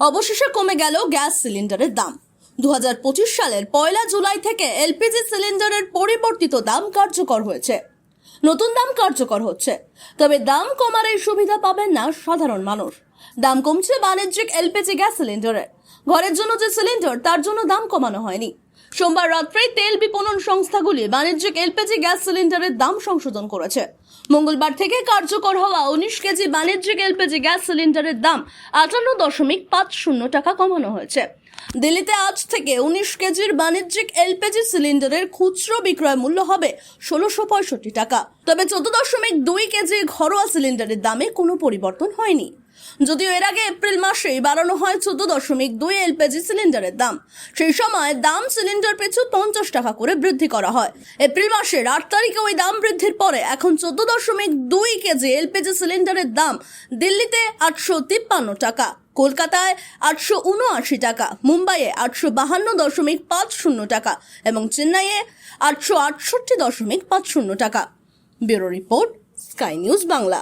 অবশেষে কমে গেল গ্যাস সিলিন্ডারের দাম। 2025 সালের 1 জুলাই থেকে এলপিজি সিলিন্ডারের পরিবর্তিত দাম কার্যকর হয়েছে। নতুন দাম কার্যকর হচ্ছে, তবে দাম কমার এই সুবিধা পাবেন না সাধারণ মানুষ। দাম কমছে বাণিজ্যিক এলপিজি গ্যাস সিলিন্ডারের। ঘরের জন্য যে সিলিন্ডার, তার জন্য দাম কমানো হয়নি। সোমবার রাত্রে তেল বিপণন সংস্থাগুলি বাণিজ্যিক এলপিজি গ্যাস সিলিন্ডারের দাম সংশোধন করেছে। মঙ্গলবার থেকে কার্যকর হওয়া 19 কেজি বাণিজ্যিক এলপিজি গ্যাস সিলিন্ডারের দাম 58.50 টাকা কমানো হয়েছে। দিল্লিতে আজ থেকে 19 কেজির বাণিজ্যিক এলপিজি সিলিন্ডারের খুচরো বিক্রয় মূল্য হবে 1665 টাকা। তবে 14.2 কেজি ঘরোয়া সিলিন্ডারের দামে কোনো পরিবর্তন হয়নি। যদিও এর আগে এপ্রিল মাসেই বাড়ানো হয় 14.2 এলপিজি সিলিন্ডারের দাম। সেই সময় দাম সিলিন্ডার পিছু 50 টাকা করে বৃদ্ধি করা হয়। এপ্রিল মাসের 8 তারিখে ওই দাম বৃদ্ধির পরে এখন 14.2 কেজি এলপিজি সিলিন্ডারের দাম দিল্লিতে 853 টাকা, কলকাতায় 879 টাকা, মুম্বাইয়ে 852.50 টাকা এবং চেন্নাইয়ে 868.50 টাকা। Bureau report, sky news Bangla.